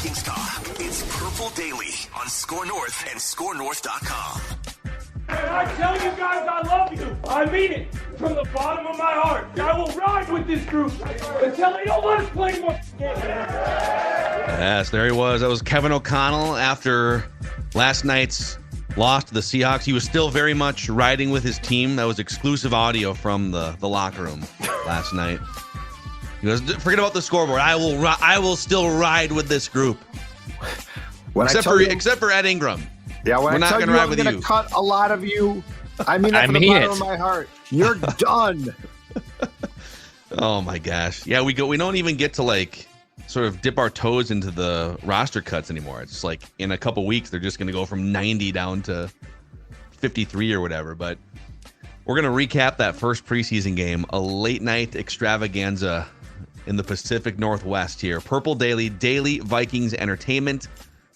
Vikings talk. It's Purple Daily on Score North and ScoreNorth.com. I tell you guys I love you. I mean it from the bottom of my heart. I will ride with this group until they don't let us play anymore. Yes, there he was. That was Kevin O'Connell after last night's loss to the Seahawks. He was still very much riding with his team. That was exclusive audio from the locker room last night. He goes, forget about the scoreboard. I will still ride with this group. Except for Ed Ingram. Yeah, when we're not going to ride with you. I'm going to cut a lot of you. I mean that from the bottom of my heart. You're done. Oh my gosh. Yeah, we don't even get to like sort of dip our toes into the roster cuts anymore. It's like in a couple weeks they're just going to go from 90 down to 53 or whatever. But we're going to recap that first preseason game, a late night extravaganza in the Pacific Northwest here. Purple Daily Vikings entertainment,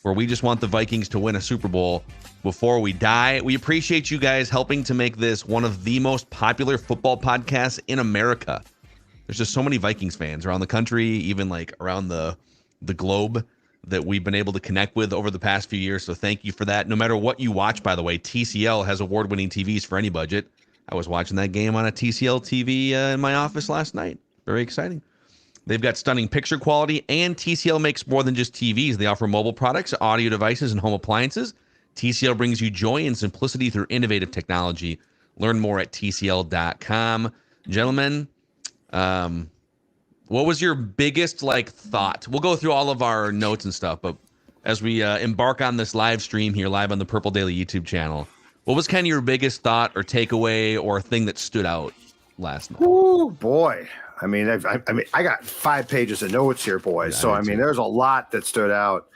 where we just want the Vikings to win a Super Bowl before we die. We appreciate you guys helping to make this one of the most popular football podcasts in America. There's just so many Vikings fans around the country, even like around the globe, that we've been able to connect with over the past few years. So thank you for that. No matter what you watch, by the way, TCL has award-winning TVs for any budget. I was watching that game on a TCL TV in my office last night. Very exciting. They've got stunning picture quality, and TCL makes more than just TVs. They offer mobile products, audio devices, and home appliances. TCL brings you joy and simplicity through innovative technology. Learn more at TCL.com. Gentlemen, what was your biggest thought? We'll go through all of our notes and stuff, but as we embark on this live stream here, live on the Purple Daily YouTube channel, what was kind of your biggest thought or takeaway or thing that stood out last night? Oh boy. I mean, I got 5 pages of notes here, boys. So, I mean, there's a lot that stood out.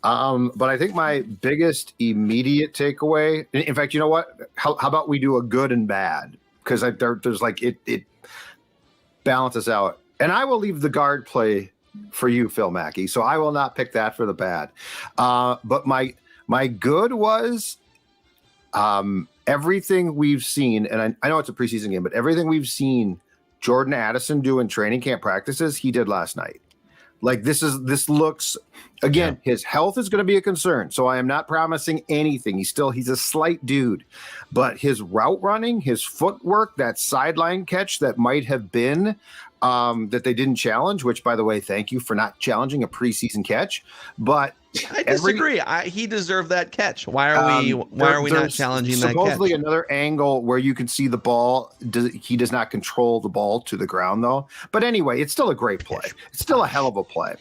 But I think my biggest immediate takeaway, in fact, you know what? How about we do a good and bad? Because there's it balances out. And I will leave the guard play for you, Phil Mackey. So I will not pick that for the bad. But my good was everything we've seen, and I know it's a preseason game, but everything we've seen Jordan Addison do in training camp practices, he did last night. This looks, again, his health is going to be a concern. So I am not promising anything. He's a slight dude, but his route running, his footwork, that sideline catch that might have been that they didn't challenge, which, by the way, thank you for not challenging a preseason catch. But I disagree. He deserved that catch. Why are we not challenging that catch? Supposedly another angle where you can see the ball. He does not control the ball to the ground, though. But anyway, it's still a great play. It's still a hell of a play.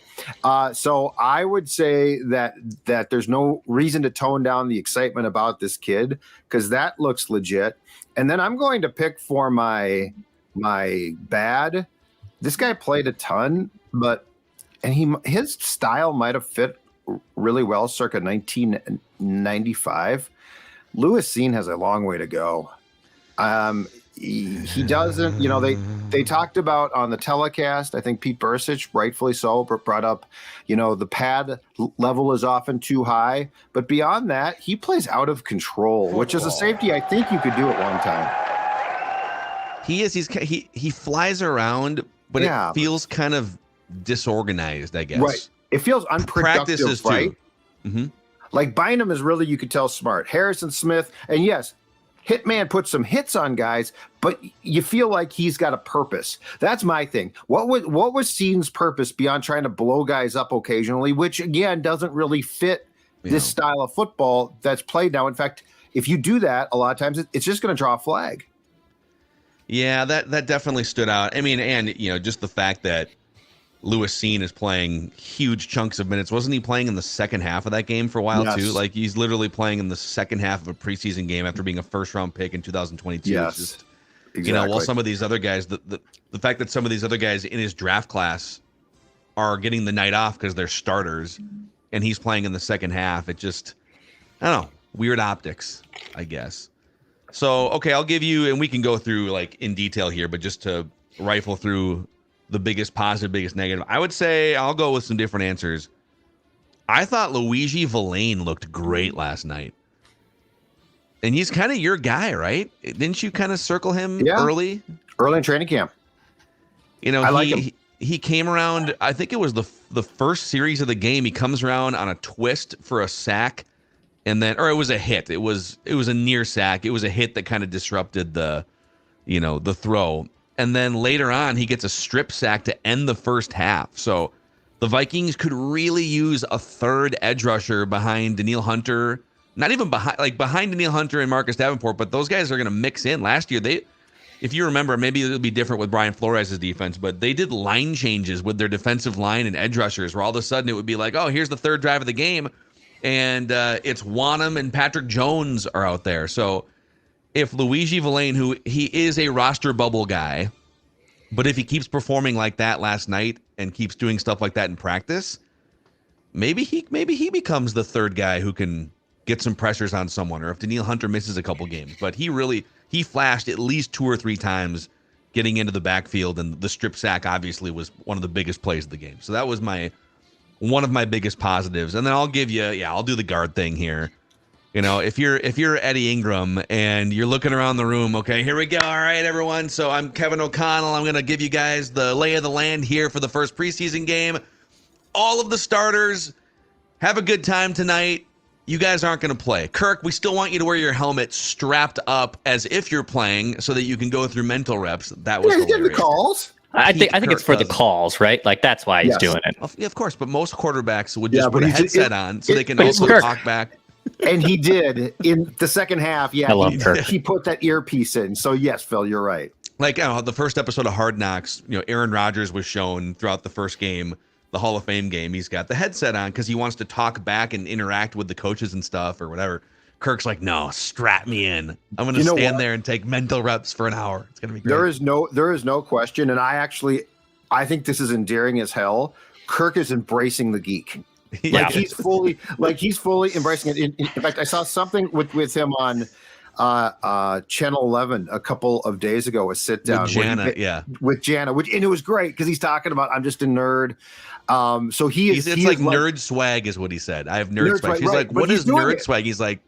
So I would say that there's no reason to tone down the excitement about this kid, because that looks legit. And then I'm going to pick for my bad. This guy played a ton, and his style might have fit really well circa 1995. Lewis Cine has a long way to go. He doesn't, they talked about on the telecast, I think Pete Bursich, rightfully so, brought up, the pad level is often too high. But beyond that, he plays out of control, which is a safety I think you could do at one time. He is. He flies around, but it feels kind of disorganized, I guess. Right. It feels unproductive, practices right? Too. Mm-hmm. Like Bynum is really, you could tell, smart. Harrison Smith, and yes, Hitman puts some hits on guys, but you feel like he's got a purpose. That's my thing. What was Cine's purpose beyond trying to blow guys up occasionally, which again doesn't really fit this style of football that's played now. In fact, if you do that, a lot of times it's just going to draw a flag. Yeah, that definitely stood out. I mean, and just the fact that Lewis Cine is playing huge chunks of minutes. Wasn't he playing in the second half of that game for a while too? Like he's literally playing in the second half of a preseason game after being a first-round pick in 2022. Yes, just, exactly. While some of these other guys, the fact that some of these other guys in his draft class are getting the night off because they're starters, and he's playing in the second half, it just, I don't know, weird optics, I guess. So, okay, I'll give you, and we can go through in detail here, but just to rifle through the biggest positive, biggest negative, I would say I'll go with some different answers. I thought Luiji Vilain looked great last night. And he's kind of your guy, right? Didn't you kind of circle him early? Early in training camp. I like him. he came around, I think it was the first series of the game. He comes around on a twist for a sack, and then, or it was a hit. It was a near sack. It was a hit that kind of disrupted the throw. And then later on, he gets a strip sack to end the first half. So the Vikings could really use a third edge rusher behind Danielle Hunter. Not even behind Danielle Hunter and Marcus Davenport, but those guys are going to mix in. Last year, if you remember, maybe it'll be different with Brian Flores' defense, but they did line changes with their defensive line and edge rushers, where all of a sudden it would be like, oh, here's the third drive of the game, and it's Wanham and Patrick Jones are out there. So if Luiji Vilain, who he is a roster bubble guy, but if he keeps performing like that last night and keeps doing stuff like that in practice, maybe he becomes the third guy who can get some pressures on someone, or if Danielle Hunter misses a couple games. But he flashed at least 2 or 3 times getting into the backfield, and the strip sack obviously was one of the biggest plays of the game. So that was one of my biggest positives. And then I'll do the guard thing here. If you're Eddie Ingram and you're looking around the room, okay, here we go. All right, everyone. So I'm Kevin O'Connell. I'm going to give you guys the lay of the land here for the first preseason game. All of the starters, have a good time tonight. You guys aren't going to play. Kirk, we still want you to wear your helmet strapped up as if you're playing so that you can go through mental reps. That was hilarious. Getting the calls. I think it's for the calls, right? Like, that's why he's doing it. Yeah, of course, but most quarterbacks would just put a headset on so they can also talk back. And he did in the second half. Yeah, he put that earpiece in. So yes, Phil, you're right. Like the first episode of Hard Knocks, Aaron Rodgers was shown throughout the first game, the Hall of Fame game. He's got the headset on because he wants to talk back and interact with the coaches and stuff or whatever. Kirk's like, no, strap me in. I'm going to stand there and take mental reps for an hour. It's going to be great. There is no question. And I think this is endearing as hell. Kirk is embracing the geek. Yeah. He's fully embracing it. In fact, I saw something with him on Channel 11 a couple of days ago, a sit down with Jana, and it was great because he's talking about, I'm just a nerd. So it's like nerd swag is what he said. I have nerd swag. She's like, what is nerd swag? He's like,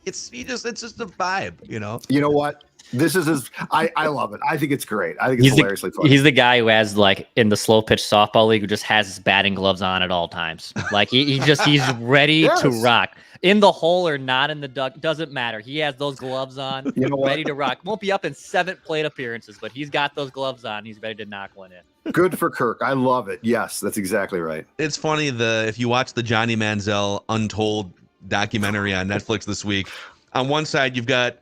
it's just a vibe, You know what? This is I love it. I think it's great. I think it's hilariously funny. He's the guy who has, like, in the slow pitch softball league, who just has his batting gloves on at all times. Like he's ready to rock. In the hole or not in the duck, doesn't matter. He has those gloves on, ready to rock. Won't be up in 7 plate appearances, but he's got those gloves on. He's ready to knock one in. Good for Kirk. I love it. Yes, that's exactly right. It's funny, if you watch the Johnny Manziel Untold documentary on Netflix this week, on one side you've got,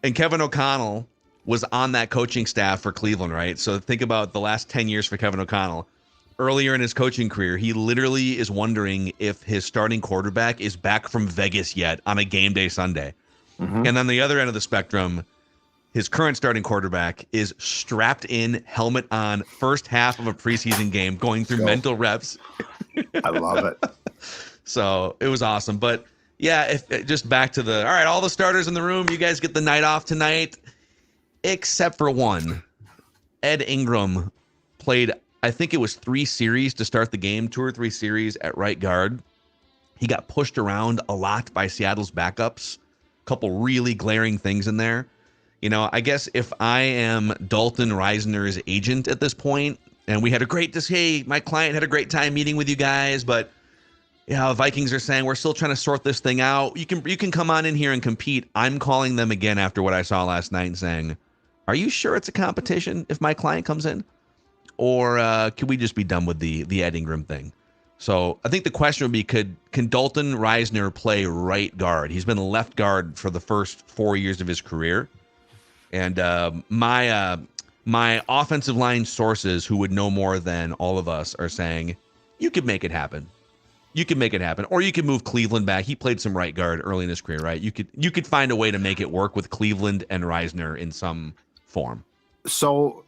and Kevin O'Connell was on that coaching staff for Cleveland, right? So think about the last 10 years for Kevin O'Connell. Earlier in his coaching career, he literally is wondering if his starting quarterback is back from Vegas yet on a game day Sunday. Mm-hmm. And on the other end of the spectrum, his current starting quarterback is strapped in, helmet on, first half of a preseason game, going through mental reps. I love it. So it was awesome. But yeah, just back to all right, all the starters in the room, you guys get the night off tonight, except for one. Ed Ingram played, I think it was 3 series to start the game, 2 or 3 series at right guard. He got pushed around a lot by Seattle's backups. A couple really glaring things in there. I guess if I am Dalton Reisner's agent at this point, and we had my client had a great time meeting with you guys, but Vikings are saying we're still trying to sort this thing out. You can come on in here and compete. I'm calling them again after what I saw last night and saying, are you sure it's a competition if my client comes in? Or can we just be done with the Ed Ingram thing? So I think the question would be, can Dalton Reisner play right guard? He's been left guard for the first 4 years of his career. And my offensive line sources, who would know more than all of us, are saying, you could make it happen. You can make it happen, or you can move Cleveland back. He played some right guard early in his career, right? You could find a way to make it work with Cleveland and Reisner in some form. So,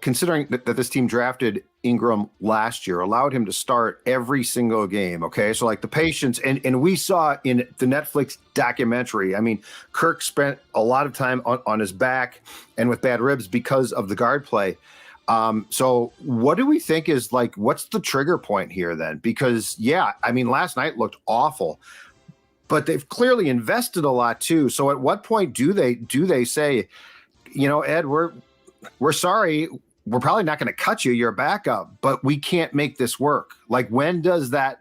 considering that this team drafted Ingram last year, allowed him to start every single game. Okay, so like the patience, and we saw in the Netflix documentary. I mean, Kirk spent a lot of time on his back and with bad ribs because of the guard play. So what do we think is what's the trigger point here then? Because last night looked awful, but they've clearly invested a lot too. So at what point do they say, Ed, we're sorry, we're probably not going to cut you. You're a backup, but we can't make this work. Like, when does that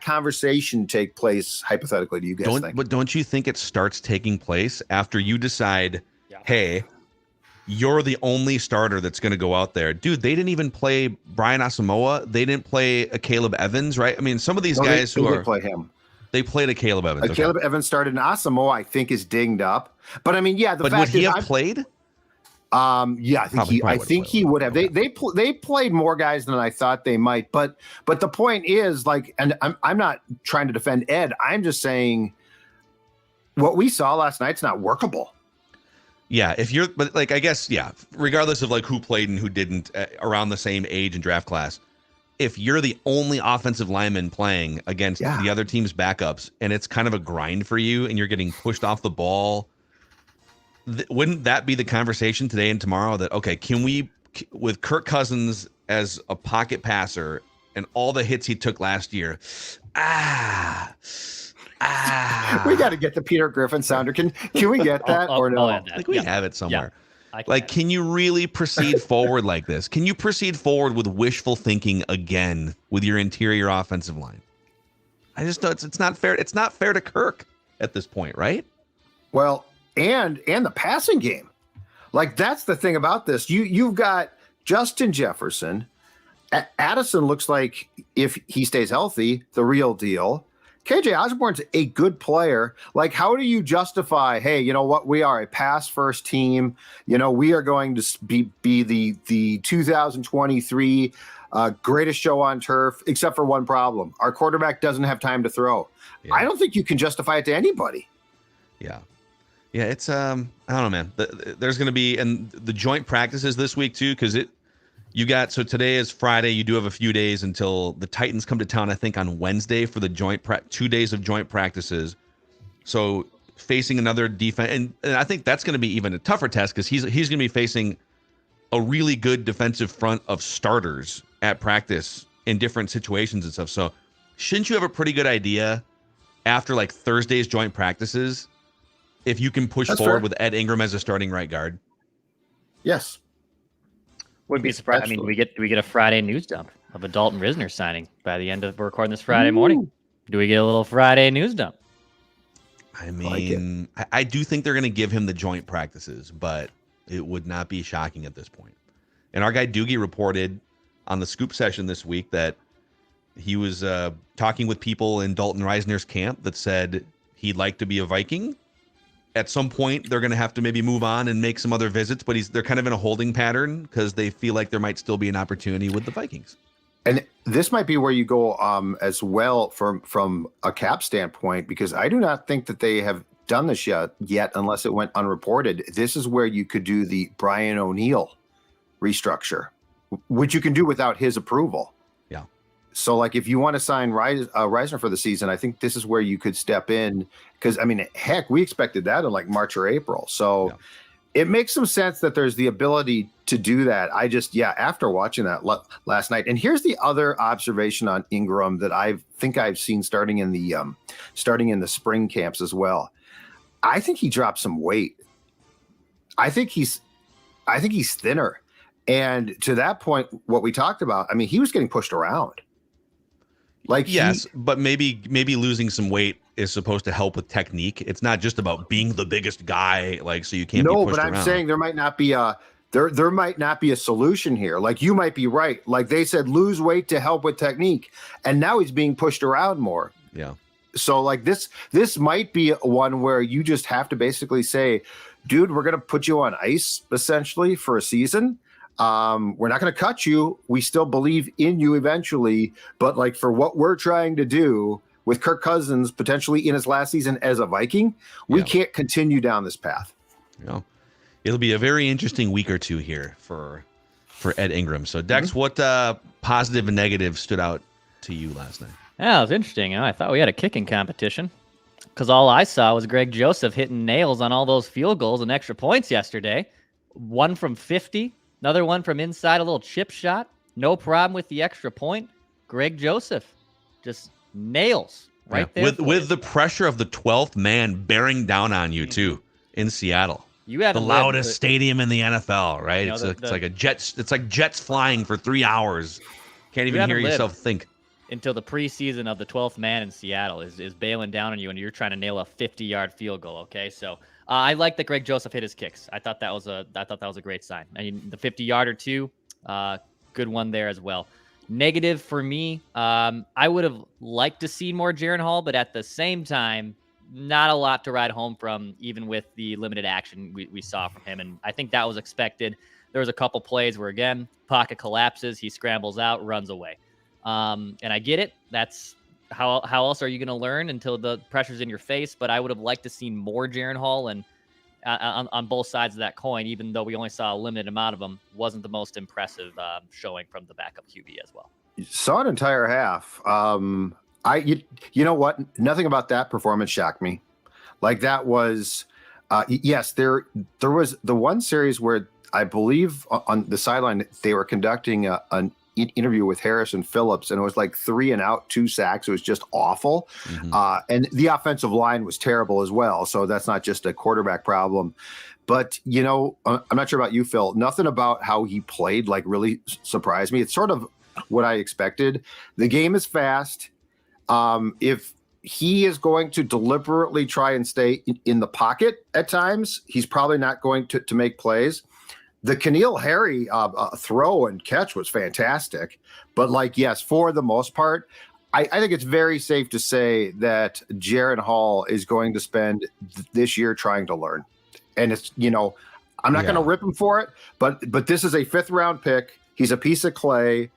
conversation take place hypothetically? Do you guys think? But don't you think it starts taking place after you decide, hey, you're the only starter that's going to go out there? Dude, they didn't even play Brian Asamoah. They didn't play a Caleb Evans, right? I mean, some of these guys they play him. They played a Caleb Evans. Okay. Caleb Evans started, and Asamoah, I think, is dinged up. But I mean, the fact would he have played? I think he would have. Okay. They played more guys than I thought they might. But the point is, like, and I'm not trying to defend Ed. I'm just saying what we saw last night's not workable. Yeah, but like, I guess, regardless of like who played and who didn't around the same age and draft class, if you're the only offensive lineman playing against the other team's backups and it's kind of a grind for you and you're getting pushed off the ball, wouldn't that be the conversation today and tomorrow that, okay, can we, with Kirk Cousins as a pocket passer and all the hits he took last year, we got to get the Peter Griffin sounder. Can we get that or no? I think we have it somewhere. Like, can you really proceed forward like this? Can you proceed forward with wishful thinking again with your interior offensive line? I just know it's not fair. It's not fair to Kirk at this point, right? Well, and the passing game. Like, that's the thing about this. You've got Justin Jefferson. Addison looks like, if he stays healthy, the real deal. KJ Osborne's a good player. Like, how do you justify, hey, you know what? We are a pass first team. You know, we are going to be the 2023 greatest show on turf, except for one problem. Our quarterback doesn't have time to throw. Yeah. I don't think you can justify it to anybody. Yeah. Yeah, it's I don't know, man. There's going to be, and the joint practices this week too, because so today is Friday. You do have a few days until the Titans come to town, I think, on Wednesday for the 2 days of joint practices. So facing another defense, and I think that's going to be even a tougher test because he's going to be facing a really good defensive front of starters at practice in different situations and stuff. So shouldn't you have a pretty good idea after like Thursday's joint practices if you can push forward with Ed Ingram as a starting right guard? Yes. Wouldn't be surprised. Absolutely. I mean, do we get a Friday news dump of a Dalton Risner signing by the end of we're recording this Friday morning? Do we get a little Friday news dump? I mean, I do think they're going to give him the joint practices, but it would not be shocking at this point. And our guy Doogie reported on the Scoop session this week that he was talking with people in Dalton Risner's camp that said he'd like to be a Viking. At some point, they're going to have to maybe move on and make some other visits, but they're kind of in a holding pattern because they feel like there might still be an opportunity with the Vikings. And this might be where you go as well from a cap standpoint, because I do not think that they have done this yet unless it went unreported. This is where you could do the Brian O'Neill restructure, which you can do without his approval. Yeah. So, like, if you want to sign Risner for the season, I think this is where you could step in. Because, I mean, heck, we expected that in like March or April. So it makes some sense that there's the ability to do that. I just, after watching that last night. And here's the other observation on Ingram that I think I've seen starting in the spring camps as well. I think he dropped some weight. I think he's thinner. And to that point, what we talked about, I mean, he was getting pushed around. Like, yes, but maybe losing some weight is supposed to help with technique. It's not just about being the biggest guy, like, so you can't be pushed around. I'm saying there might not be a solution here. Like, you might be right. Like, they said lose weight to help with technique, and now he's being pushed around more. Yeah. So, like, this might be one where you just have to basically say, dude, we're going to put you on ice essentially for a season. We're not going to cut you. We still believe in you eventually, but like, for what we're trying to do with Kirk Cousins potentially in his last season as a Viking, we can't continue down this path. It'll be a very interesting week or two here for Ed Ingram. So Dex, what positive and negative stood out to you last night? Yeah, it was interesting. I thought we had a kicking competition because all I saw was Greg Joseph hitting nails on all those field goals and extra points yesterday. One from 50. Another one from inside, a little chip shot. No problem with the extra point. Greg Joseph, just nails right there. With the pressure of the 12th man bearing down on you, too, in Seattle. You haven't the loudest stadium in the NFL, right? It's like a Jets. It's like Jets flying for 3 hours. Can't even hear yourself think. Until the preseason of the 12th man in Seattle is bailing down on you, and you're trying to nail a 50-yard field goal. Okay, so I like that Greg Joseph hit his kicks. I thought that was a great sign. I mean, the 50-yarder too, good one there as well. Negative for me, I would have liked to see more Jaren Hall, but at the same time, not a lot to ride home from, even with the limited action we saw from him. And I think that was expected. There was a couple plays where, again, pocket collapses, he scrambles out, runs away. And I get it. That's how else are you going to learn until the pressure's in your face? But I would have liked to see more Jaren Hall, and on both sides of that coin, even though we only saw a limited amount of them, wasn't the most impressive showing from the backup QB as well. You saw an entire half. You know what? Nothing about that performance shocked me. Like that was, yes, there was the one series where I believe on the sideline they were conducting an interview with Harrison Phillips, and it was like 3 and out, 2 sacks. It was just awful. Mm-hmm. And the offensive line was terrible as well. So that's not just a quarterback problem. But, you know, I'm not sure about you, Phil. Nothing about how he played like really surprised me. It's sort of what I expected. The game is fast. If he is going to deliberately try and stay in the pocket at times, he's probably not going to make plays. The N'Keal Harry throw and catch was fantastic. But like, yes, for the most part, I think it's very safe to say that Jaren Hall is going to spend this year trying to learn. And it's, you know, I'm not going to rip him for it, but this is a 5th round pick. He's a piece of clay.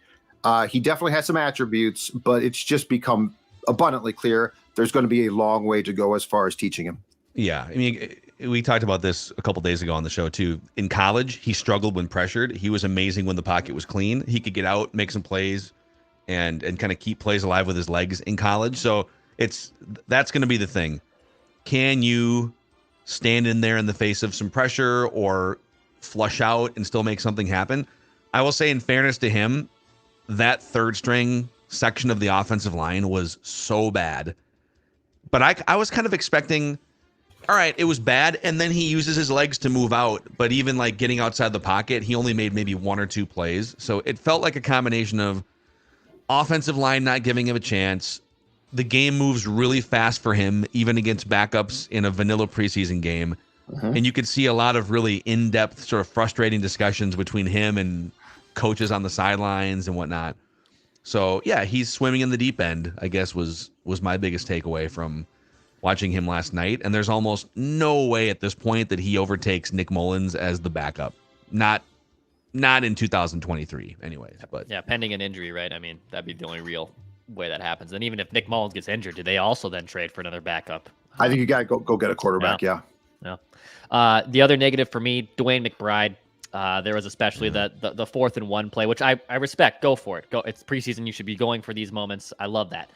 He definitely has some attributes, but it's just become abundantly clear there's going to be a long way to go as far as teaching him. Yeah. I mean, we talked about this a couple days ago on the show too. In college, he struggled when pressured. He was amazing when the pocket was clean. He could get out, make some plays, and kind of keep plays alive with his legs in college. So that's going to be the thing. Can you stand in there in the face of some pressure or flush out and still make something happen? I will say, in fairness to him, that 3rd string section of the offensive line was so bad. But I was kind of expecting, all right, it was bad, and then he uses his legs to move out. But even like getting outside the pocket, he only made maybe 1 or 2 plays. So it felt like a combination of offensive line not giving him a chance. The game moves really fast for him, even against backups in a vanilla preseason game. And you could see a lot of really in-depth, sort of frustrating discussions between him and coaches on the sidelines and whatnot. So yeah, he's swimming in the deep end, I guess was my biggest takeaway from watching him last night. And there's almost no way at this point that he overtakes Nick Mullins as the backup. Not in 2023 anyways. But yeah, pending an injury, right? I mean, that'd be the only real way that happens. And even if Nick Mullins gets injured, do they also then trade for another backup? I think you got to go get a quarterback. Yeah. The other negative for me, Dwayne McBride. There was especially the 4th and 1 play, which I respect. Go for it. Go. It's preseason. You should be going for these moments. I love that.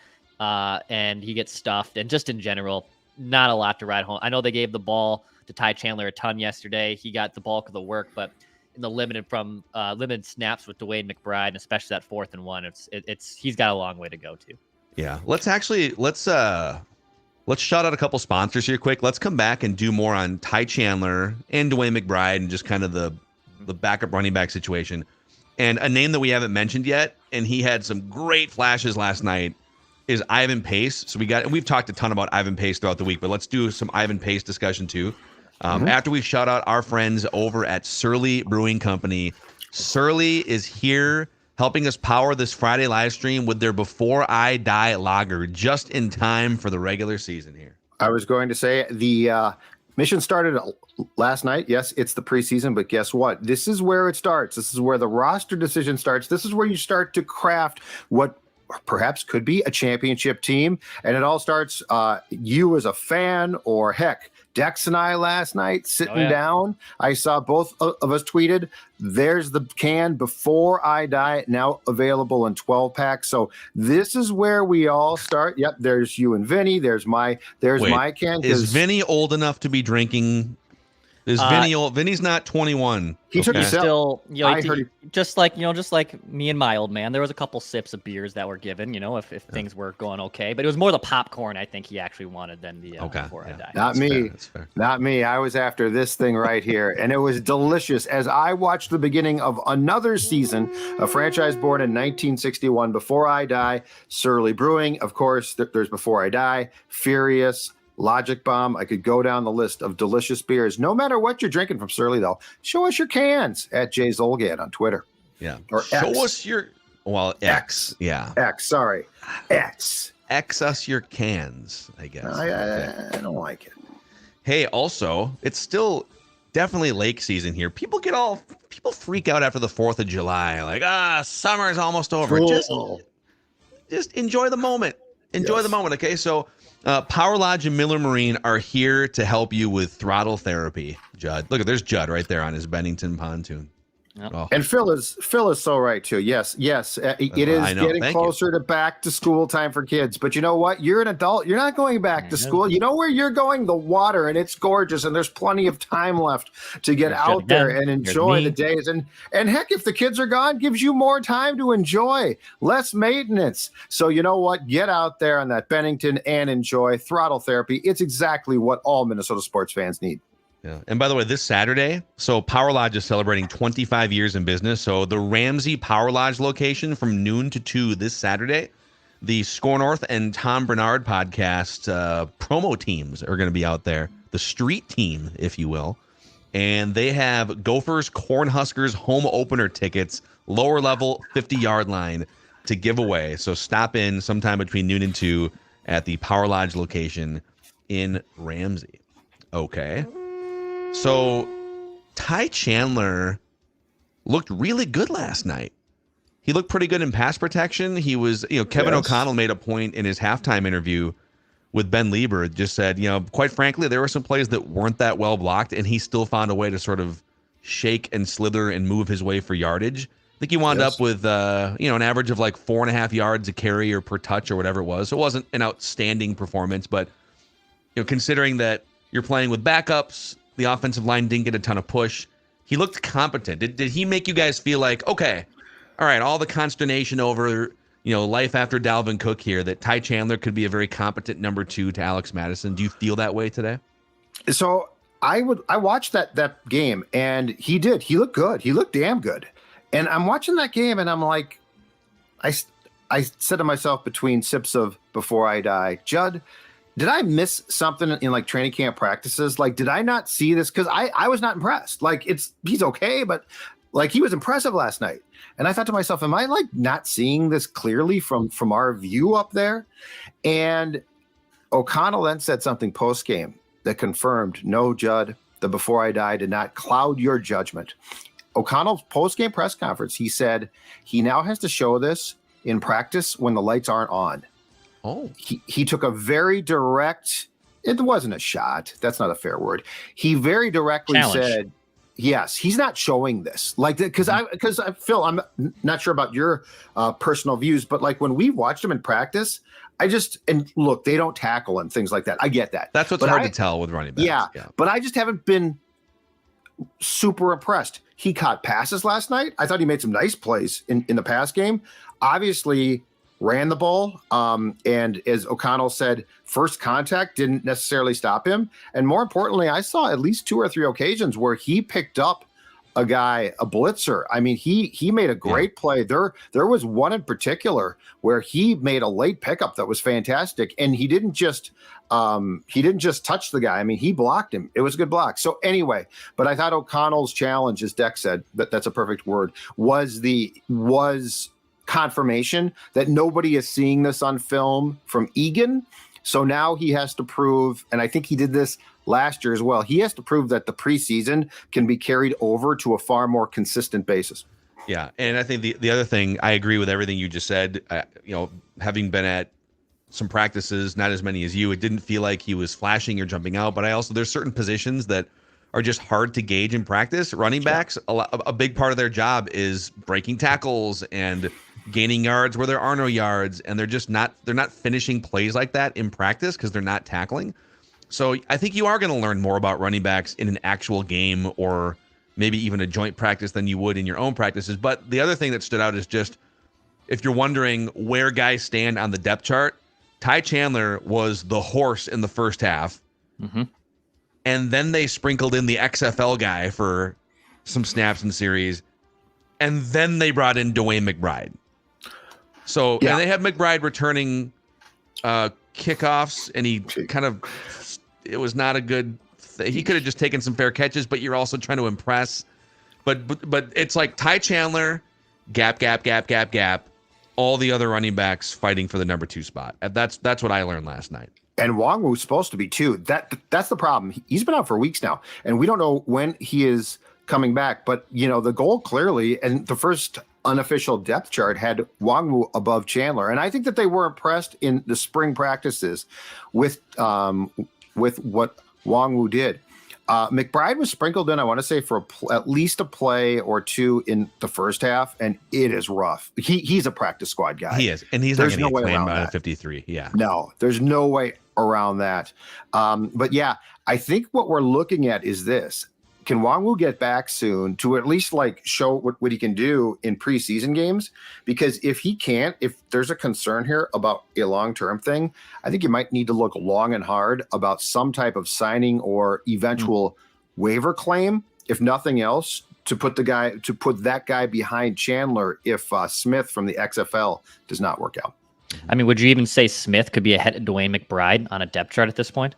And he gets stuffed. And just in general, not a lot to ride home. I know they gave the ball to Ty Chandler a ton yesterday. He got the bulk of the work, but in the limited snaps with Dwayne McBride, and especially that 4th and 1, he's got a long way to go too. Yeah. Let's shout out a couple sponsors here quick. Let's come back and do more on Ty Chandler and Dwayne McBride and just kind of the backup running back situation. And a name that we haven't mentioned yet, and he had some great flashes last night, is Ivan Pace. So we've talked a ton about Ivan Pace throughout the week, but let's do some Ivan Pace discussion too. After we shout out our friends over at Surly Brewing Company. Surly is here helping us power this Friday live stream with their Before I Die lager, just in time for the regular season here. I was going to say the mission started last night. Yes, it's the preseason, but guess what? This is where it starts. This is where the roster decision starts. This is where you start to craft what perhaps could be a championship team. And it all starts you as a fan, or heck, Dex and I last night sitting down. I saw both of us tweeted, there's the can Before I Die, now available in 12 packs. So this is where we all start. Yep, there's you and Vinny. There's my can. Is Vinny old enough to be drinking Is Vinny's not 21? He took a sip. Still, I heard just like me and my old man, there was a couple sips of beers that were given, if things were going okay. But it was more the popcorn I think he actually wanted than the Before I Die. Not me. Not me. I was after this thing right here, and it was delicious. As I watched the beginning of another season, a franchise born in 1961, Before I Die, Surly Brewing. Of course, there's Before I Die, Furious, Logic Bomb. I could go down the list of delicious beers. No matter what you're drinking from Surly, though, show us your cans at Jay Zolgad on Twitter. Yeah. Or show X. us your X. Yeah. X. Sorry. X. X us your cans, I guess. I don't like it. Hey, also, it's still definitely lake season here. People freak out after the 4th of July. Like, summer's almost over. Cool. Just enjoy the moment. Enjoy the moment, okay? So Power Lodge and Miller Marine are here to help you with throttle therapy, Judd. Look, there's Judd right there on his Bennington pontoon. Yep. Oh. And Phil is so right too. Yes, it is getting closer to back to school time for kids. But you know what? You're an adult. You're not going back to school. You know where you're going? The water, and it's gorgeous, and there's plenty of time left to get out there and enjoy the days. And heck, if the kids are gone, gives you more time to enjoy, less maintenance. So you know what? Get out there on that Bennington and enjoy throttle therapy. It's exactly what all Minnesota sports fans need. Yeah. And by the way, this Saturday, so Power Lodge is celebrating 25 years in business. So the Ramsey Power Lodge location from noon to 2 this Saturday, the Score North and Tom Bernard podcast promo teams are going to be out there, the street team, if you will. And they have Gophers Cornhuskers home opener tickets, lower level 50-yard line to give away. So stop in sometime between noon and 2 at the Power Lodge location in Ramsey. Okay. So Ty Chandler looked really good last night. He looked pretty good in pass protection. He was, Kevin O'Connell made a point in his halftime interview with Ben Lieber, just said, quite frankly, there were some plays that weren't that well blocked, and he still found a way to sort of shake and slither and move his way for yardage. I think he wound up with, an average of like 4.5 yards a carry or per touch or whatever it was. So it wasn't an outstanding performance, but, considering that you're playing with backups, the offensive line didn't get a ton of push. He looked competent. Did he make you guys feel like, okay, all right, all the consternation over, life after Dalvin Cook here, that Ty Chandler could be a very competent number 2 to Alex Madison? Do you feel that way today? So I watched that game, and he did. He looked good. He looked damn good. And I'm watching that game, and I'm like, I said to myself between sips of Before I Die, Judd, did I miss something in like training camp practices? Like, did I not see this? Because I was not impressed. Like, he's okay, but like he was impressive last night. And I thought to myself, am I like not seeing this clearly from our view up there? And O'Connell then said something post game that confirmed, no, Judd, the Before I Die did not cloud your judgment. O'Connell's post game press conference, he said he now has to show this in practice when the lights aren't on. Oh, he took a very direct, it wasn't a shot. That's not a fair word. He very directly said, yes, he's not showing this like that. Cause Phil, I'm not sure about your personal views, but like when we watched him in practice, and look, they don't tackle and things like that. I get that. That's what's hard to tell with running backs. Yeah. But I just haven't been super impressed. He caught passes last night. I thought he made some nice plays in the pass game. Obviously, ran the ball, and as O'Connell said, first contact didn't necessarily stop him. And more importantly, I saw at least 2 or 3 occasions where he picked up a blitzer. I mean, he made a great play. There was one in particular where he made a late pickup that was fantastic, and he didn't just touch the guy. I mean, he blocked him. It was a good block. So anyway, but I thought O'Connell's challenge, as Deck said, that's a perfect word, was confirmation that nobody is seeing this on film from Egan. So now he has to prove, and I think he did this last year as well, he has to prove that the preseason can be carried over to a far more consistent basis. Yeah, and I think the other thing, I agree with everything you just said. Having been at some practices, not as many as you, it didn't feel like he was flashing or jumping out, but there's certain positions that are just hard to gauge in practice. Running backs, a big part of their job is breaking tackles and gaining yards where there are no yards, and they're not finishing plays like that in practice because they're not tackling. So I think you are going to learn more about running backs in an actual game or maybe even a joint practice than you would in your own practices. But the other thing that stood out is just if you're wondering where guys stand on the depth chart, Ty Chandler was the horse in the first half. Mm-hmm. And then they sprinkled in the XFL guy for some snaps and series. And then they brought in Dwayne McBride. So and they had McBride returning kickoffs, and he kind of, it was not a good thing. He could have just taken some fair catches, but you're also trying to impress. But it's like Ty Chandler, gap, all the other running backs fighting for the number 2 spot. And that's what I learned last night. And Wong was supposed to be too. That's the problem. He's been out for weeks now, and we don't know when he is coming back. But the goal clearly, and the first unofficial depth chart had Wongwu above Chandler, and I think that they were impressed in the spring practices with what Wongwu did. McBride was sprinkled in, I want to say, for at least a play or two in the first half, and it is rough. He's a practice squad guy. He is, and he's there's not no way around that. 53. Yeah, no, there's no way around that. But yeah, I think what we're looking at is this. Can Wongwu get back soon to at least show what he can do in preseason games? Because if he can't, if there's a concern here about a long-term thing, I think you might need to look long and hard about some type of signing or eventual waiver claim, if nothing else, to put that guy behind Chandler if Smith from the XFL does not work out. I mean, would you even say Smith could be ahead of Dwayne McBride on a depth chart at this point?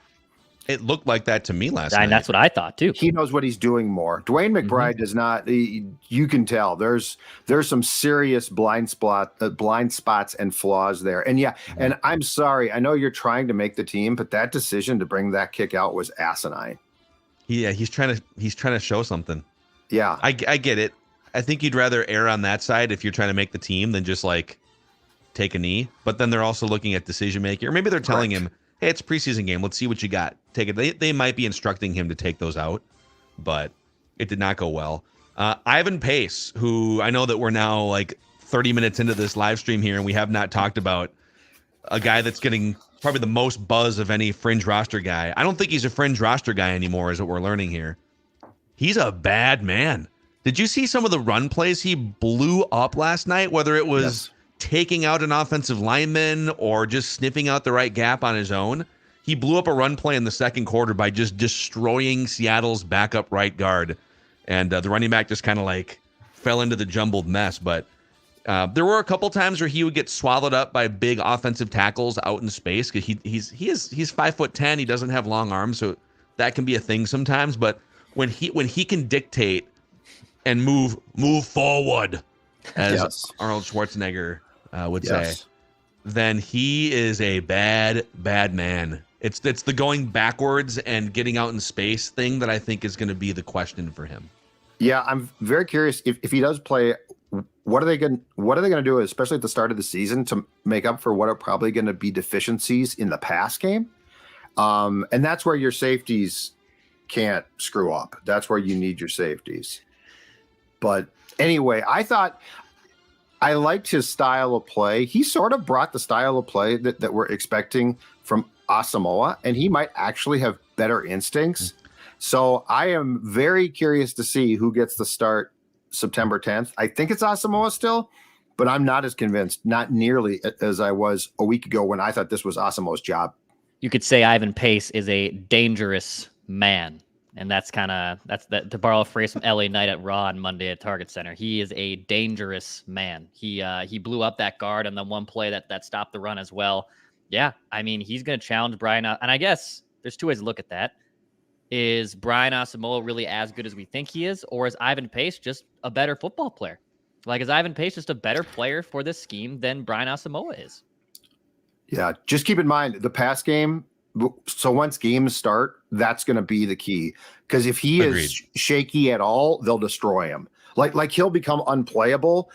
It looked like that to me last night. And that's what I thought too. He knows what he's doing more. Dwayne McBride does not. You can tell there's some serious blind spots and flaws there. And and I'm sorry. I know you're trying to make the team, but that decision to bring that kick out was asinine. Yeah, he's trying to show something. Yeah, I get it. I think you'd rather err on that side if you're trying to make the team than just take a knee. But then they're also looking at decision making, or maybe they're telling him, hey, it's a preseason game. Let's see what you got. Take it. They might be instructing him to take those out, but it did not go well. Ivan Pace, who I know that we're now 30 minutes into this live stream here, and we have not talked about a guy that's getting probably the most buzz of any fringe roster guy. I don't think he's a fringe roster guy anymore, is what we're learning here. He's a bad man. Did you see some of the run plays he blew up last night, whether it was taking out an offensive lineman or just sniffing out the right gap on his own? He blew up a run play in the second quarter by just destroying Seattle's backup right guard. And the running back just kind of fell into the jumbled mess. But there were a couple times where he would get swallowed up by big offensive tackles out in space. He's 5'10". He doesn't have long arms, so that can be a thing sometimes. But when he can dictate and move forward, as Arnold Schwarzenegger would say, then he is a bad man. It's the going backwards and getting out in space thing that I think is going to be the question for him. Yeah, I'm very curious if he does play. What are they going to do, especially at the start of the season, to make up for what are probably going to be deficiencies in the pass game? And that's where your safeties can't screw up. That's where you need your safeties. But anyway, I liked his style of play. He sort of brought the style of play that we're expecting from Asamoah, and he might actually have better instincts. So I am very curious to see who gets the start September 10th. I think it's Asamoah still, but I'm not as convinced, not nearly as I was a week ago when I thought this was Asamoah's job. You could say Ivan Pace is a dangerous man. And that's to borrow a phrase from LA Knight at Raw on Monday at Target Center. He is a dangerous man. He blew up that guard on the one play that stopped the run as well. Yeah, I mean, he's going to challenge Brian. And I guess there's two ways to look at that. Is Brian Asamoah really as good as we think he is? Or is Ivan Pace just a better football player? Is Ivan Pace just a better player for this scheme than Brian Asamoah is? Yeah, just keep in mind the pass game. So once games start, that's going to be the key. Because if he is shaky at all, they'll destroy him. He'll become unplayable.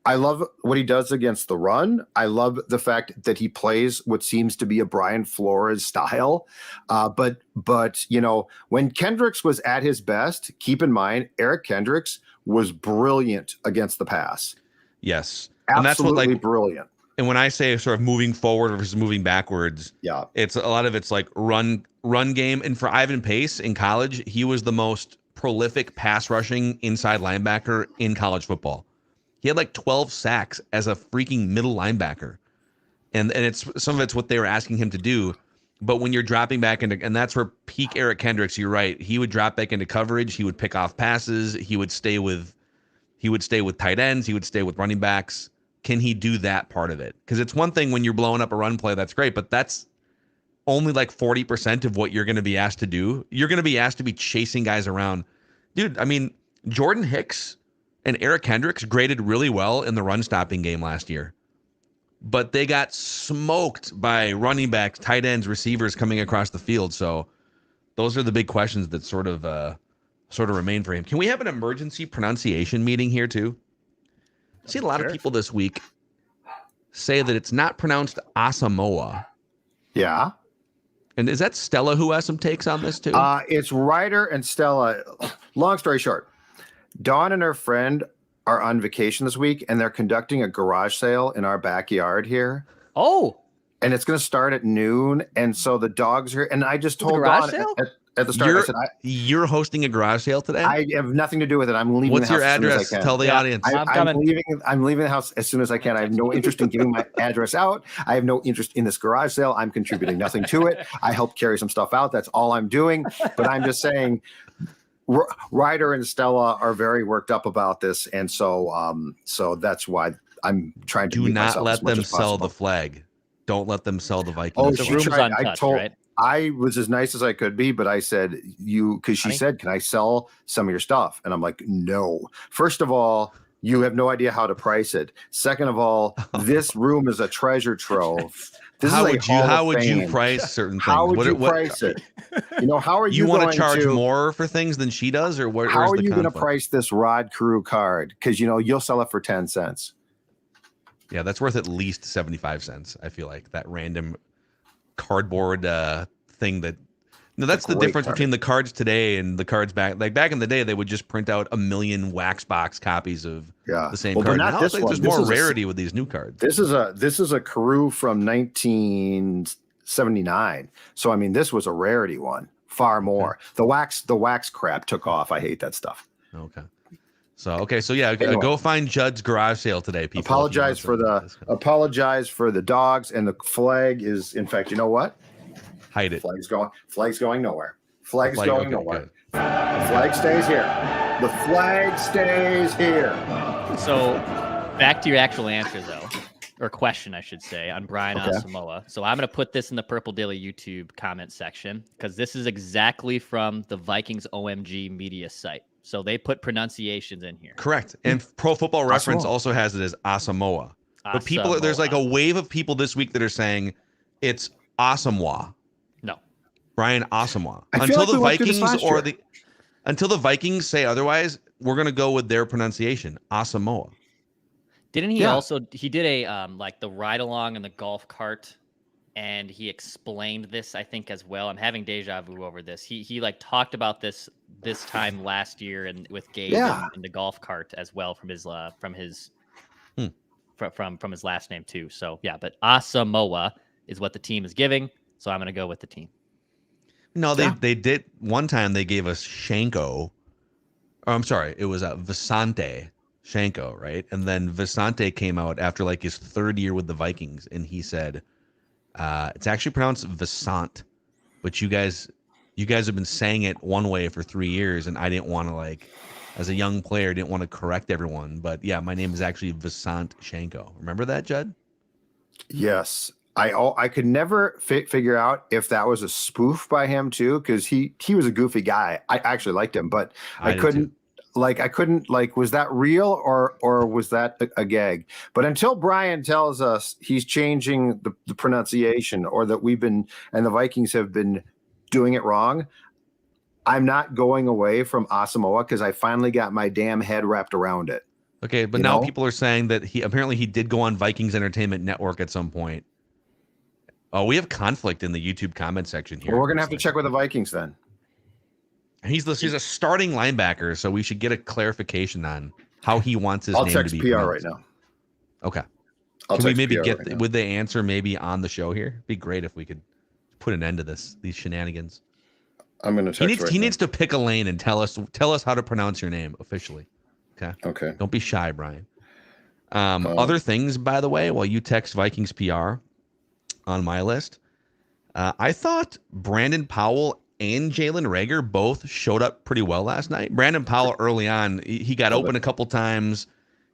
I love what he does against the run. I love the fact that he plays what seems to be a Brian Flores style. But when Kendricks was at his best, keep in mind, Eric Kendricks was brilliant against the pass. Yes. Absolutely brilliant. And when I say sort of moving forward versus moving backwards, it's a lot of it's like run game. And for Ivan Pace in college, he was the most prolific pass rushing inside linebacker in college football. He had like 12 sacks as a freaking middle linebacker. And it's some of it's what they were asking him to do. But when you're dropping back into, and that's where peak Eric Kendricks, you're right. He would drop back into coverage. He would pick off passes. He would stay with tight ends. He would stay with running backs. Can he do that part of it? Because it's one thing when you're blowing up a run play, that's great, but that's only like 40% of what you're going to be asked to do. You're going to be asked to be chasing guys around. Dude, I mean, Jordan Hicks and Eric Kendricks graded really well in the run stopping game last year, but they got smoked by running backs, tight ends, receivers coming across the field. So those are the big questions that sort of remain for him. Can we have an emergency pronunciation meeting here too? I've seen a lot of people this week say that it's not pronounced Asamoah. Yeah. And is that Stella who has some takes on this too? It's Ryder and Stella. Long story short, Dawn and her friend are on vacation this week, and they're conducting a garage sale in our backyard here. Oh. And it's going to start at noon. And so the dogs are, and I just told Dawn at the start, I said, you're hosting a garage sale today? I have nothing to do with it. I'm leaving. What's the house your address? As soon as I can. Tell the audience. I'm leaving the house as soon as I can. I have no interest in giving my address out. I have no interest in this garage sale. I'm contributing nothing to it. I help carry some stuff out. That's all I'm doing. But I'm just saying, Ryder and Stella are very worked up about this, and so that's why I'm trying to. Do not let them sell the flag. Don't let them sell the Vikings. Oh, the room's untouched, right? I was as nice as I could be, but I said, because she said, can I sell some of your stuff? And I'm like, no. First of all, you have no idea how to price it. Second of all, this room is a treasure trove. How would you price certain things? How would you price it? How are you want to charge more for things than she does? Or how are you going to price this Rod Crew card? Because, you'll sell it for 10 cents. Yeah, that's worth at least 75 cents. I feel like that random cardboard thing that's the difference between the cards today and the cards back. Like back in the day, they would just print out 1 million wax box copies of the same card. Now there's more rarity with these new cards. This is a Carew from 1979. So I mean, this was a rarity one, far more. Okay. The wax crap took off. I hate that stuff. Okay. So yeah, anyway, go find Judd's garage sale today, people. Apologize for the dogs, and the flag is, in fact, you know what? Hide it. Flag's going nowhere. Flag's going nowhere. Good. The flag stays here. The flag stays here. So back to your actual answer, though, or question, I should say, on Brian Asamoah. So I'm going to put this in the Purple Daily YouTube comment section because this is exactly from the Vikings OMG media site. So they put pronunciations in here. Correct. And Pro Football Reference also has it as Asamoah. But there's like a wave of people this week that are saying it's Asamoah. No. Brian Asamoah. Until the Vikings say otherwise, we're going to go with their pronunciation, Asamoah. Didn't he also, he did a like the ride along in the golf cart, and he explained this, I think, as well. I'm having deja vu over this. He like talked about this time last year and with Gabe in the golf cart as well from his from his last name too. So yeah, but Asamoah is what the team is giving. So I'm going to go with the team. No, they did one time. They gave us Shanko. Oh, I'm sorry, it was Visante Shanko, right? And then Visante came out after like his third year with the Vikings, and he said it's actually pronounced Visant, but you guys have been saying it one way for 3 years, and I didn't want to, as a young player, didn't want to correct everyone. But yeah, my name is actually Visant Shanko. Remember that, Judd? Yes. I could never figure out if that was a spoof by him too, because he was a goofy guy. I actually liked him, but I couldn't was that real or was that a gag? But until Brian tells us he's changing the pronunciation, or that the Vikings have been doing it wrong, I'm not going away from Asamoah because I finally got my damn head wrapped around it. Okay, but now people are saying that he did go on Vikings Entertainment Network at some point. Oh, we have conflict in the YouTube comment section here. Well, we're going to have to check with the Vikings then. He's a starting linebacker, so we should get a clarification on how he wants his name to be. I'll text PR right now. Okay. Can we maybe PR get right now. would they answer maybe on the show here? It'd be great if we could put an end to these shenanigans. I'm going to text He needs to pick a lane and tell us how to pronounce your name officially. Okay. Don't be shy, Brian. Other things, by the way, while you text Vikings PR on my list, I thought Brandon Powell and Jalen Reagor both showed up pretty well last night. Brandon Powell early on, he got open a couple times.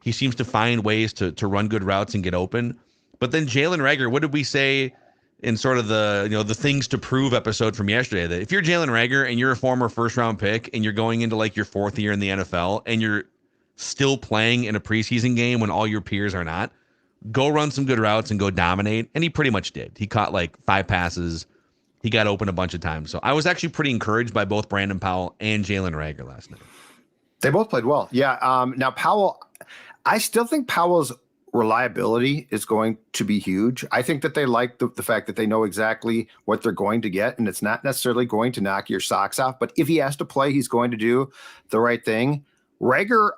He seems to find ways to run good routes and get open. But then Jalen Reagor, what did we say in sort of the things to prove episode from yesterday? That if you're Jalen Reagor and you're a former first round pick and you're going into like your 4th year in the NFL and you're still playing in a preseason game when all your peers are not, go run some good routes and go dominate. And he pretty much did. He caught like 5 passes. He got open a bunch of times. So I was actually pretty encouraged by both Brandon Powell and Jalen Reagor last night. They both played well. Yeah. Now Powell, I still think Powell's reliability is going to be huge. I think that they like the fact that they know exactly what they're going to get, and it's not necessarily going to knock your socks off. But if he has to play, he's going to do the right thing. Reagor,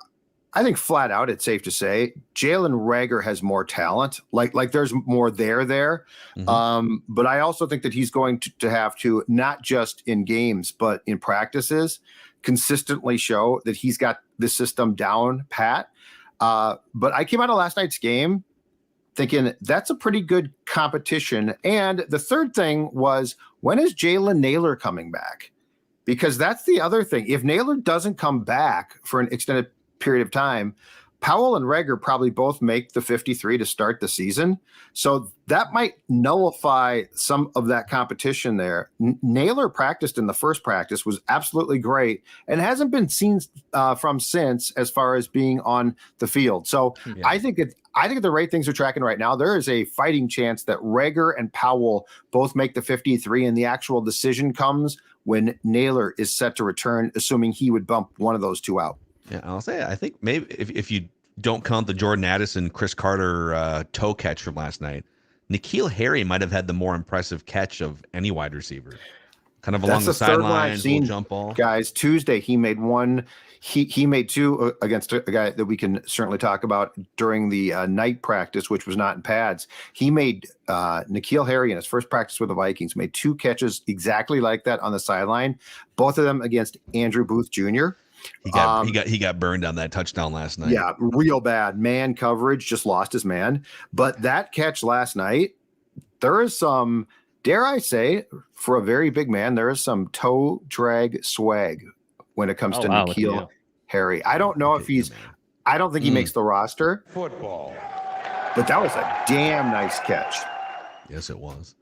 I think flat out, it's safe to say Jalen Reagor has more talent. Like there's more there. Mm-hmm. But I also think that he's going to have to, not just in games, but in practices, consistently show that he's got the system down pat. But I came out of last night's game thinking that's a pretty good competition. And the third thing was, when is Jalen Nailor coming back? Because that's the other thing. If Nailor doesn't come back for an extended period of time, Powell and Reagor probably both make the 53 to start the season. So that might nullify some of that competition there. Nailor practiced in the first practice, was absolutely great, and hasn't been seen from since as far as being on the field. So yeah. I think the right things are tracking right now. There is a fighting chance that Reagor and Powell both make the 53, and the actual decision comes when Nailor is set to return, assuming he would bump one of those two out. Yeah, I'll say I think maybe if you don't count the Jordan Addison, Chris Carter toe catch from last night, N'Keal Harry might have had the more impressive catch of any wide receiver. Kind of along the sidelines, little jump ball. Guys, Tuesday he made one. He made two against a guy that we can certainly talk about during the night practice, which was not in pads. He made N'Keal Harry in his first practice with the Vikings made 2 catches exactly like that on the sideline, both of them against Andrew Booth Jr. He got burned on that touchdown last night. Yeah, real bad. Man coverage, just lost his man. But that catch last night, there is some, dare I say, for a very big man, there is some toe drag swag when it comes to N'Keal Harry. I don't know if I don't think he makes the roster. Football. But that was a damn nice catch. Yes, it was.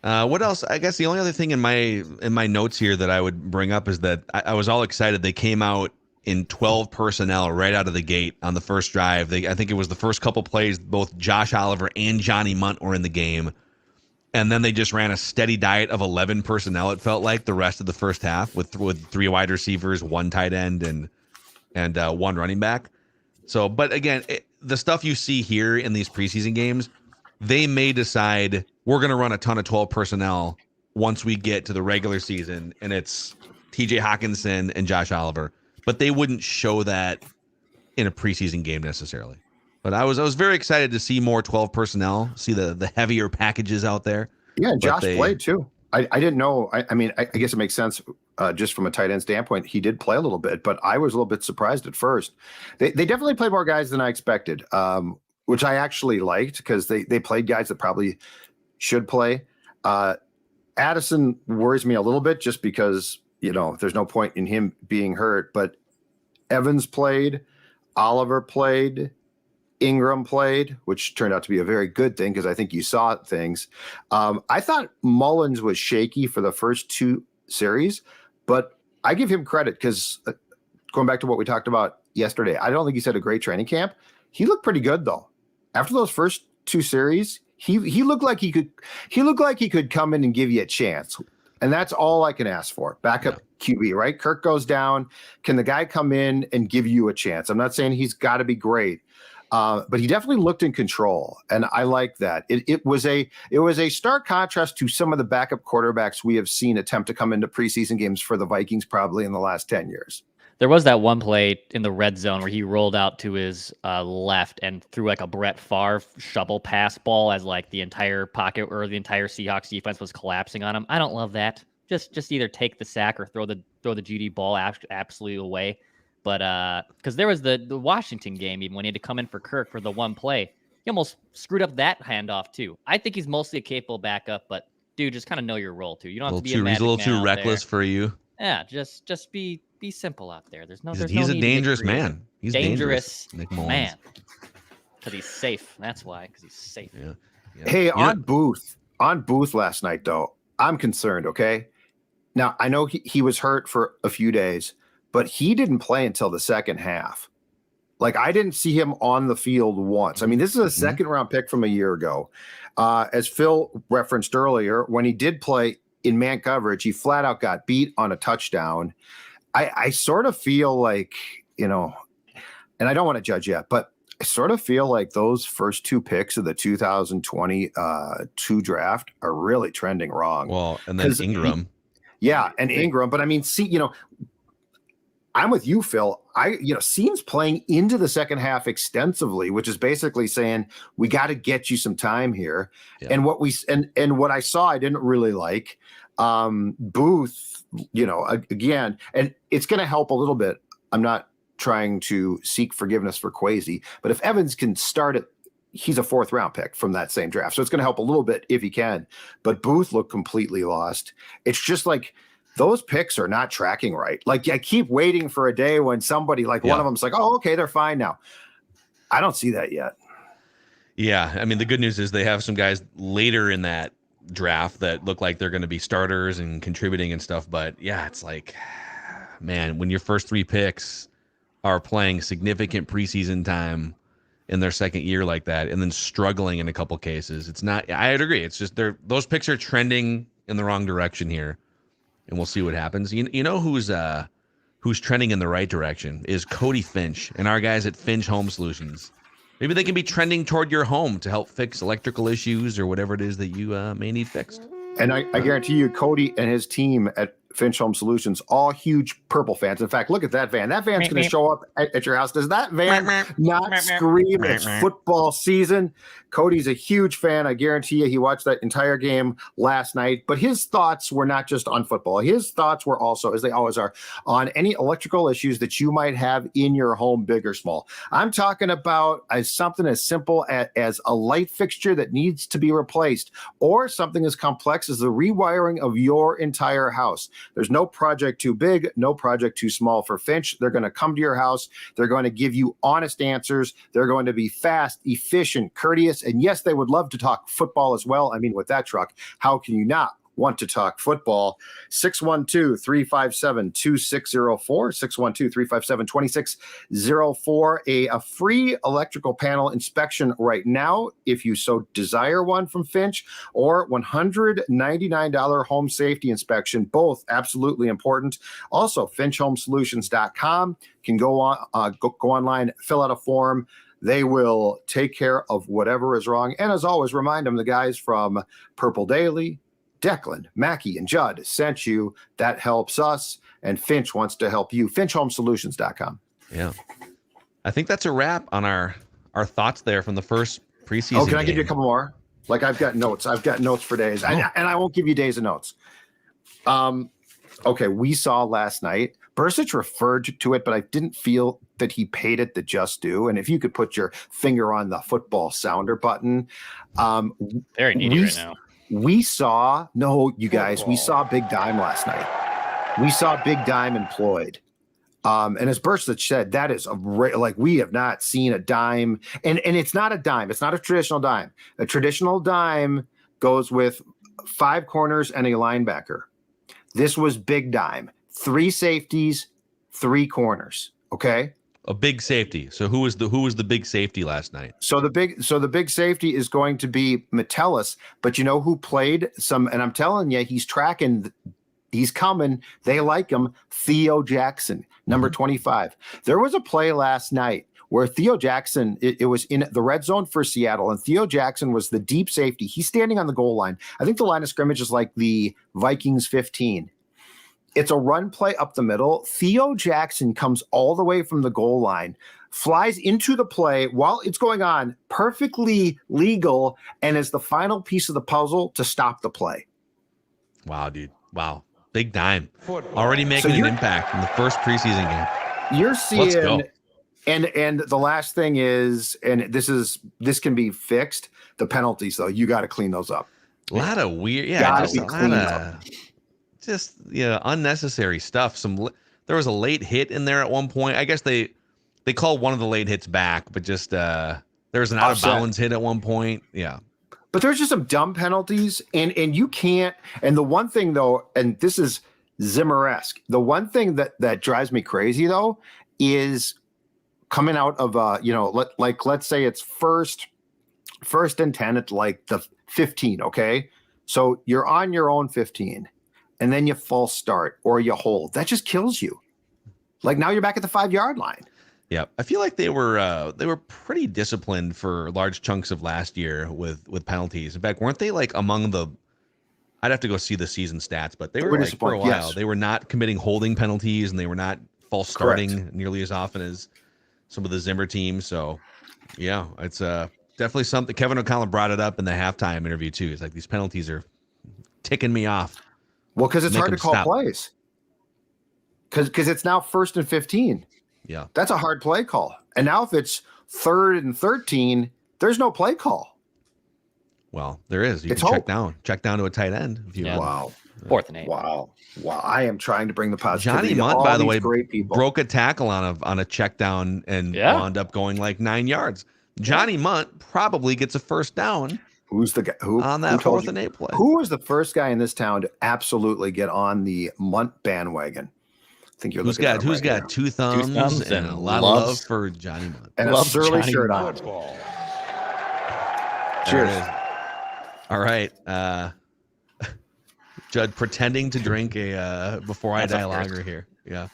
What else? I guess the only other thing in my notes here that I would bring up is that I was all excited. They came out in 12 personnel right out of the gate on the first drive. I think it was the first couple plays, both Josh Oliver and Johnny Munt were in the game. And then they just ran a steady diet of 11 personnel, it felt like, the rest of the first half with 3 wide receivers, 1 tight end, and 1 running back. So, but again, the stuff you see here in these preseason games, they may decide we're going to run a ton of 12 personnel once we get to the regular season, and it's TJ Hawkinson and Josh Oliver. But they wouldn't show that in a preseason game necessarily. But I was very excited to see more 12 personnel, see the heavier packages out there. Yeah, and Josh played too. I didn't know. I mean, I guess it makes sense just from a tight end standpoint. He did play a little bit, but I was a little bit surprised at first. They definitely played more guys than I expected, which I actually liked because they played guys that probably should play. Addison worries me a little bit just because, there's no point in him being hurt. But Evans played, Oliver played, Ingram played, which turned out to be a very good thing because I think you saw things. I thought Mullins was shaky for the first 2 series, but I give him credit because going back to what we talked about yesterday, I don't think he's had a great training camp. He looked pretty good though. After those first 2 series, he looked like he could come in and give you a chance. And that's all I can ask for. Backup QB, right? Kirk goes down. Can the guy come in and give you a chance? I'm not saying he's got to be great. But he definitely looked in control, and I like that. It was a stark contrast to some of the backup quarterbacks we have seen attempt to come into preseason games for the Vikings probably in the last 10 years. There was that one play in the red zone where he rolled out to his left and threw like a Brett Favre shovel pass ball as like the entire pocket or the entire Seahawks defense was collapsing on him. I don't love that. Just either take the sack or throw the GD ball absolutely away. But because there was the Washington game, even when he had to come in for Kirk for the one play, he almost screwed up that handoff too. I think he's mostly a capable backup, but dude, just kind of know your role too. You don't have to be he's a little too reckless for you. Yeah, just be simple out there. There's he's a dangerous man. He's dangerous man. Because he's safe. That's why. Because he's safe. Yeah. Hey, on Booth last night though, I'm concerned. Okay, now I know he was hurt for a few days, but he didn't play until the second half. Like, I didn't see him on the field once. I mean, this is a second round pick from a year ago. As Phil referenced earlier, when he did play in man coverage, he flat out got beat on a touchdown. I sort of feel like, and I don't want to judge yet, but I sort of feel like those first two picks of the 2022 draft are really trending wrong. Well, and then Ingram. Ingram. But I mean, I'm with you, Phil. Cine's playing into the second half extensively, which is basically saying we got to get you some time here. Yeah. And what I saw, I didn't really like. Booth, again, and it's going to help a little bit. I'm not trying to seek forgiveness for Kwesi, but if Evans can start it, he's a 4th round pick from that same draft. So it's going to help a little bit if he can. But Booth looked completely lost. It's just like, those picks are not tracking right. Like, I keep waiting for a day when somebody one of them's like, oh, okay, they're fine now. I don't see that yet. Yeah. I mean, the good news is they have some guys later in that draft that look like they're going to be starters and contributing and stuff. But yeah, it's like, man, when your first 3 picks are playing significant preseason time in their second year like that, and then struggling in a couple cases, it's not, I'd agree. It's just those picks are trending in the wrong direction here. And we'll see what happens. You know who's trending in the right direction is Cody Finch and our guys at Finch Home Solutions. Maybe they can be trending toward your home to help fix electrical issues or whatever it is that you may need fixed. And I guarantee you, Cody and his team at Finch Home Solutions, all huge Purple fans. In fact, look at that van. That van's going to show up at your house. Does that van not scream it's football season? Cody's a huge fan. I guarantee you he watched that entire game last night. But his thoughts were not just on football. His thoughts were also, as they always are, on any electrical issues that you might have in your home, big or small. I'm talking about something as simple as a light fixture that needs to be replaced, or something as complex as the rewiring of your entire house. There's no project too big, no project too small for Finch. They're going to come to your house. They're going to give you honest answers. They're going to be fast, efficient, courteous. And yes, they would love to talk football as well. I mean, with that truck, how can you not want to talk football? 612-357-2604, 612-357-2604. A free electrical panel inspection right now, if you so desire one from Finch, or $199 home safety inspection, both absolutely important. Also, finchhomesolutions.com. Can go online, fill out a form. They will take care of whatever is wrong. And as always, remind them the guys from Purple Daily, Declan, Mackie, and Judd sent you. That helps us, and Finch wants to help you. FinchHomeSolutions.com. Yeah. I think that's a wrap on our thoughts there from the first preseason. Oh, can I give you a couple more? Like, I've got notes. I've got notes for days. And I won't give you days of notes. Okay, we saw last night, Bursich referred to it, but I didn't feel that he paid it the just due. And if you could put your finger on the football sounder button. Very needy right now. We saw Big Dime last night. We saw Big Dime employed. And as Bursich said, that is we have not seen a dime. And it's not a dime. It's not a traditional dime. A traditional dime goes with 5 corners and a linebacker. This was Big Dime. 3 safeties, 3 corners. Okay. A big safety. So who was the big safety last night? So the big safety is going to be Metellus, but you know who played some, and I'm telling you, he's tracking, he's coming. They like him. Theo Jackson, number 25. There was a play last night where Theo Jackson, it was in the red zone for Seattle, and Theo Jackson was the deep safety. He's standing on the goal line. I think the line of scrimmage is like the Vikings 15. It's a run play up the middle. Theo Jackson comes all the way from the goal line, flies into the play while it's going on, perfectly legal, and is the final piece of the puzzle to stop the play. Wow, dude. Wow. Big dime. Already making an impact in the first preseason game. You're seeing, and the last thing is, and this can be fixed, the penalties, though. You got to clean those up. A lot of weird, unnecessary stuff. There was a late hit in there at one point. I guess they called one of the late hits back, but just there was an out of bounds hit at one point. Yeah. But there's just some dumb penalties, and you can't. And the one thing, though, and this is Zimmer-esque, the one thing that drives me crazy, though, is coming out of let's say it's first and 10 at like the 15. Okay, so you're on your own 15, and then you false start or you hold. That just kills you. Like now you're back at the 5-yard line. Yeah, I feel like they were pretty disciplined for large chunks of last year with penalties. In fact, weren't they like among the? I'd have to go see the season stats, but they were like for a while. Yes. They were not committing holding penalties, and they were not false starting nearly as often as some of the Zimmer teams. So, yeah, it's definitely something. Kevin O'Connell brought it up in the halftime interview too. It's like these penalties are ticking me off. Well, because it's hard to call plays. Because it's now 1st and 15. Yeah. That's a hard play call. And now if it's 3rd and 13, there's no play call. Well, there is. You can check down to a tight end. If you Wow. 4th and 8. Wow. I am trying to bring the positivity. Johnny Munt, by the way, broke a tackle on a check down and wound up going like 9 yards. Johnny Munt probably gets a first down. Who's the guy on that 4th and 8 play? Who was the first guy in this town to absolutely get on the Munt bandwagon? I think you're looking at who's got two thumbs and a lot of love for Johnny Munt. And a surly shirt on. Cheers. All right. Judd pretending to drink a Before I Die lager here. Yeah.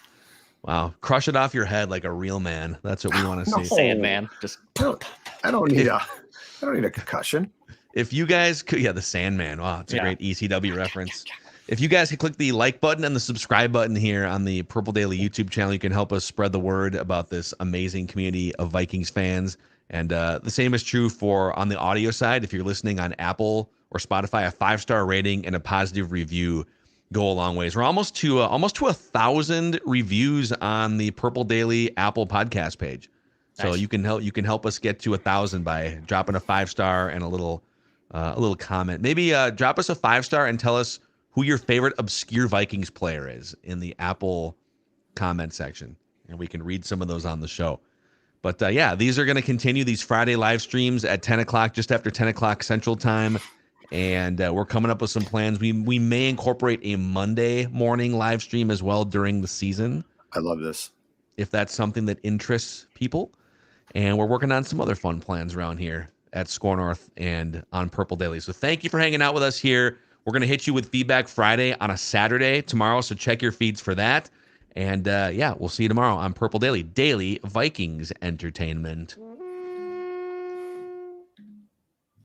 Wow. Crush it off your head like a real man. That's what we want to see. Sandman. Just I don't need a concussion. If you guys could, the Sandman. Wow, it's a great ECW reference. If you guys could click the like button and the subscribe button here on the Purple Daily YouTube channel, you can help us spread the word about this amazing community of Vikings fans. And the same is true for on the audio side. If you're listening on Apple or Spotify, a 5-star rating and a positive review go a long ways. We're almost to 1,000 reviews on the Purple Daily Apple podcast page. So nice. you can help us get to 1,000 by dropping a 5-star and a little comment. Maybe drop us a 5-star and tell us who your favorite obscure Vikings player is in the Apple comment section, and we can read some of those on the show. But these are going to continue, these Friday live streams at 10 o'clock, just after 10 o'clock Central Time, and we're coming up with some plans. We may incorporate a Monday morning live stream as well during the season. I love this. If that's something that interests people, and we're working on some other fun plans around here at Score North and on Purple Daily. So thank you for hanging out with us here. We're going to hit you with Feedback Friday on a Saturday tomorrow, so check your feeds for that. And we'll see you tomorrow on Purple Daily, Daily Vikings Entertainment.